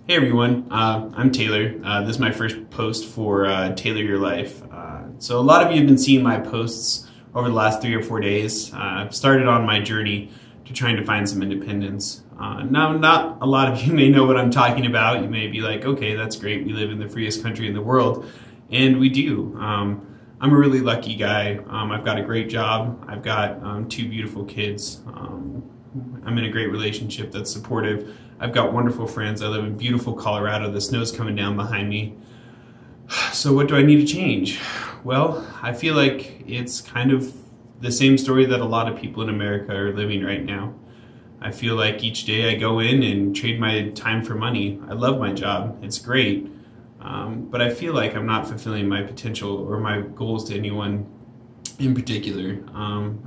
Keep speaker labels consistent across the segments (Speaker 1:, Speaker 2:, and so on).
Speaker 1: Hey everyone, I'm Taylor. This is my first post for Tailor Your Life. So a lot of you have been seeing my posts over the last 3 or 4 days. I've started on my journey to trying to find some independence. Now, not a lot of you may know what I'm talking about. You may be like, okay, that's great. We live in the freest country in the world. And we do. I'm a really lucky guy. I've got a great job. I've got 2 beautiful kids. I'm in a great relationship that's supportive. I've got wonderful friends. I live in beautiful Colorado. The snow's coming down behind me. So what do I need to change? Well, I feel like it's kind of the same story that a lot of people in America are living right now. I feel like each day I go in and trade my time for money. I love my job. It's great. But I feel like I'm not fulfilling my potential or my goals to anyone in particular.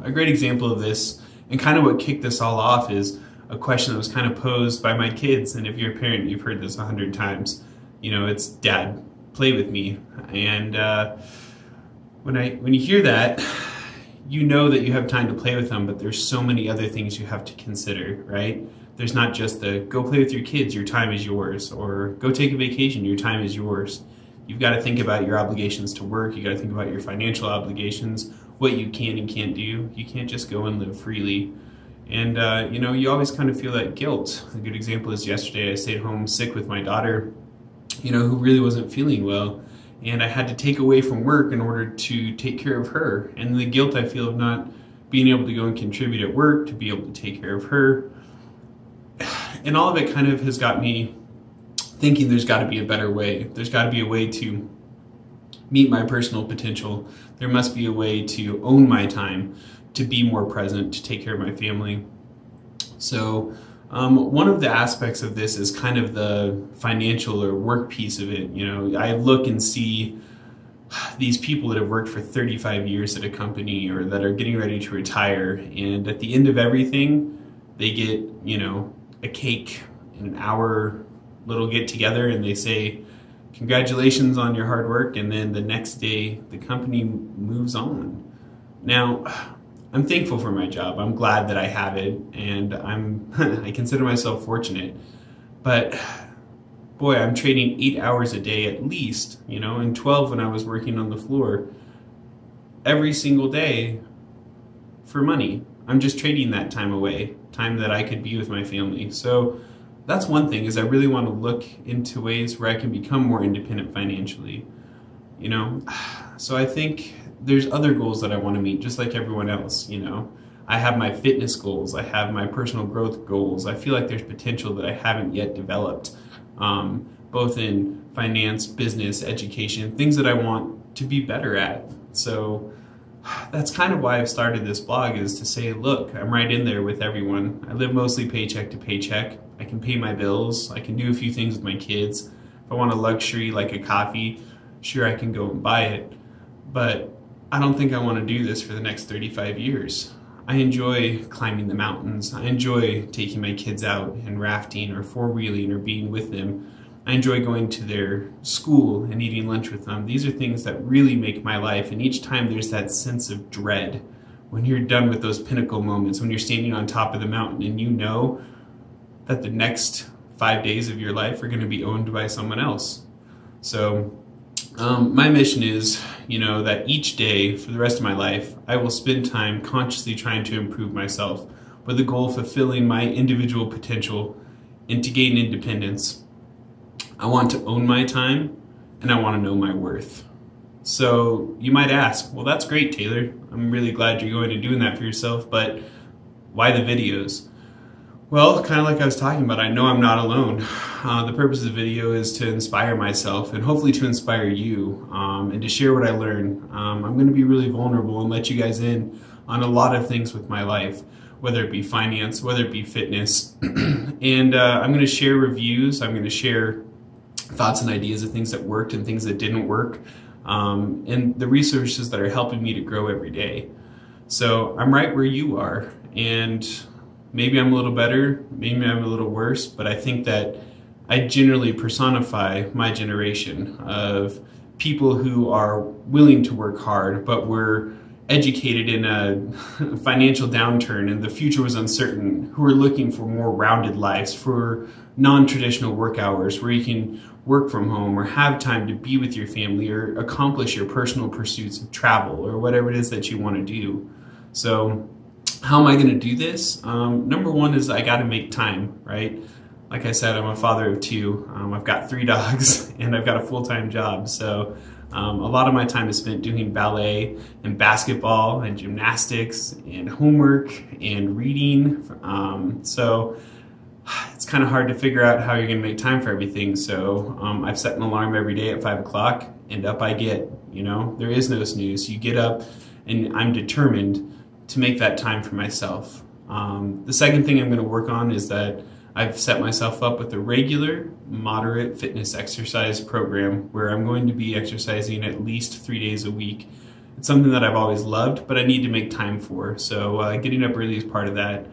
Speaker 1: A great example of this, and kind of what kicked this all off, is a question that was kind of posed by my kids. And if you're a parent, you've heard this 100 times. You know, it's, "Dad, play with me." And when you hear that, you know that you have time to play with them, but there's so many other things you have to consider, right? There's not just the go play with your kids, your time is yours, or go take a vacation, your time is yours. You've got to think about your obligations to work. You got to think about your financial obligations, what you can and can't do. You can't just go and live freely. And you know, you always kind of feel that guilt. A good example is yesterday I stayed home sick with my daughter, you know, who really wasn't feeling well. And I had to take away from work in order to take care of her. And the guilt I feel of not being able to go and contribute at work, to be able to take care of her. And all of it kind of has got me thinking there's got to be a better way. There's got to be a way to meet my personal potential. There must be a way to own my time, to be more present, to take care of my family. So one of the aspects of this is kind of the financial or work piece of it. You know, I look and see these people that have worked for 35 years at a company or that are getting ready to retire, and at the end of everything, they get, you know, a cake and an hour little get together, and they say, "Congratulations on your hard work," and then the next day the company moves on. Now, I'm thankful for my job. I'm glad that I have it, and I consider myself fortunate. But boy, I'm trading 8 hours a day at least, you know, and 12 when I was working on the floor, every single day for money. I'm just trading that time away, time that I could be with my family. So that's one thing, is I really want to look into ways where I can become more independent financially, you know. So I think there's other goals that I want to meet, just like everyone else, you know. I have my fitness goals, I have my personal growth goals. I feel like there's potential that I haven't yet developed, both in finance, business, education, things that I want to be better at. So that's kind of why I've started this blog, is to say, look, I'm right in there with everyone. I live mostly paycheck to paycheck. I can pay my bills. I can do a few things with my kids. If I want a luxury like a coffee, sure, I can go and buy it. But I don't think I want to do this for the next 35 years. I enjoy climbing the mountains. I enjoy taking my kids out and rafting or four-wheeling or being with them. I enjoy going to their school and eating lunch with them. These are things that really make my life, and each time there's that sense of dread when you're done with those pinnacle moments, when you're standing on top of the mountain and you know that the next 5 days of your life are going to be owned by someone else. So my mission is, you know, that each day for the rest of my life, I will spend time consciously trying to improve myself with the goal of fulfilling my individual potential and to gain independence. I want to own my time, and I want to know my worth. So you might ask, well, that's great, Taylor. I'm really glad you're going and doing that for yourself, but why the videos? Well, kind of like I was talking about, I know I'm not alone. The purpose of the video is to inspire myself and hopefully to inspire you, and to share what I learn. I'm going to be really vulnerable and let you guys in on a lot of things with my life, whether it be finance, whether it be fitness. And I'm going to share reviews. I'm going to share thoughts and ideas of things that worked and things that didn't work, and the resources that are helping me to grow every day. So I'm right where you are, and maybe I'm a little better, maybe I'm a little worse, but I think that I generally personify my generation of people who are willing to work hard, but we're educated in a financial downturn and the future was uncertain, who are looking for more rounded lives, for non-traditional work hours where you can work from home or have time to be with your family or accomplish your personal pursuits of travel or whatever it is that you want to do. So how am I going to do this? Number one is I got to make time, right? Like I said, I'm a father of two. I've got 3 dogs and I've got a full-time job. So a lot of my time is spent doing ballet and basketball and gymnastics and homework and reading. So it's kind of hard to figure out how you're going to make time for everything. So I've set an alarm every day at 5 o'clock and up I get. You know, there is no snooze. You get up and I'm determined to make that time for myself. The second thing I'm going to work on is that I've set myself up with a regular, moderate fitness exercise program where I'm going to be exercising at least 3 days a week. It's something that I've always loved, but I need to make time for. So getting up early is part of that.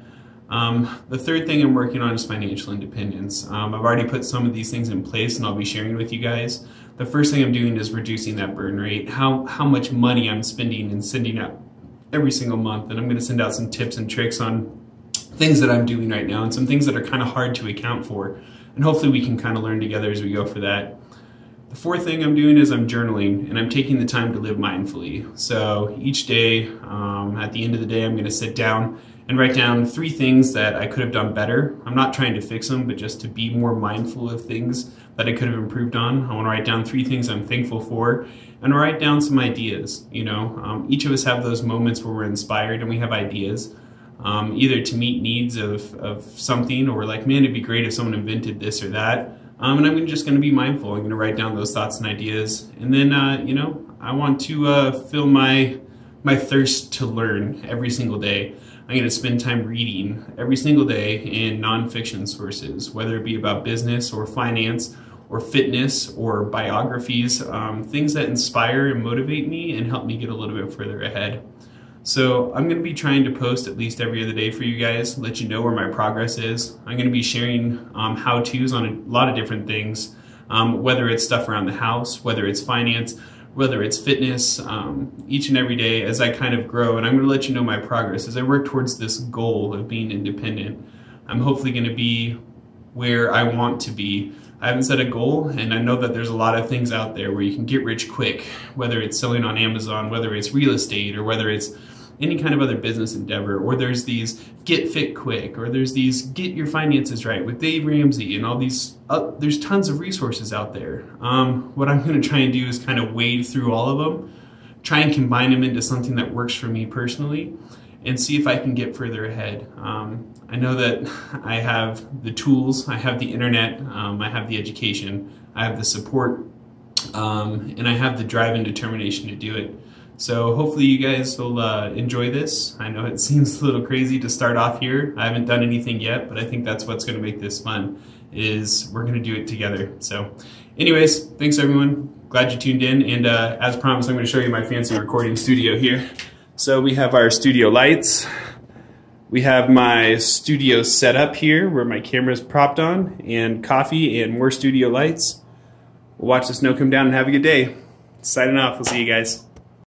Speaker 1: The third thing I'm working on is financial independence. I've already put some of these things in place and I'll be sharing with you guys. The first thing I'm doing is reducing that burn rate, how much money I'm spending and sending out every single month. And I'm going to send out some tips and tricks on things that I'm doing right now and some things that are kind of hard to account for. And hopefully we can kind of learn together as we go for that. The fourth thing I'm doing is I'm journaling and I'm taking the time to live mindfully. So each day, at the end of the day, I'm going to sit down and write down 3 things that I could have done better. I'm not trying to fix them, but just to be more mindful of things that I could have improved on. I want to write down 3 things I'm thankful for and write down some ideas. You know, each of us have those moments where we're inspired and we have ideas. Either to meet needs of something, or like, man, it'd be great if someone invented this or that. And I'm just going to be mindful. I'm going to write down those thoughts and ideas. And then, you know, I want to fill my thirst to learn every single day. I'm going to spend time reading every single day in nonfiction sources, whether it be about business or finance or fitness or biographies, things that inspire and motivate me and help me get a little bit further ahead. So I'm going to be trying to post at least every other day for you guys, let you know where my progress is. I'm going to be sharing how-tos on a lot of different things, whether it's stuff around the house, whether it's finance, whether it's fitness, each and every day as I kind of grow. And I'm going to let you know my progress as I work towards this goal of being independent. I'm hopefully going to be where I want to be. I haven't set a goal, and I know that there's a lot of things out there where you can get rich quick, whether it's selling on Amazon, whether it's real estate, or whether it's any kind of other business endeavor, or there's these get fit quick, or there's these get your finances right with Dave Ramsey and all these, there's tons of resources out there. What I'm going to try and do is kind of wade through all of them, try and combine them into something that works for me personally, and see if I can get further ahead. I know that I have the tools, I have the internet, I have the education, I have the support, and I have the drive and determination to do it. So hopefully you guys will enjoy this. I know it seems a little crazy to start off here. I haven't done anything yet, but I think that's what's going to make this fun, is we're going to do it together. So anyways, thanks everyone. Glad you tuned in. And as promised, I'm going to show you my fancy recording studio here. So we have our studio lights. We have my studio set up here where my camera's propped on, and coffee and more studio lights. We'll watch the snow come down and have a good day. Signing off. We'll see you guys.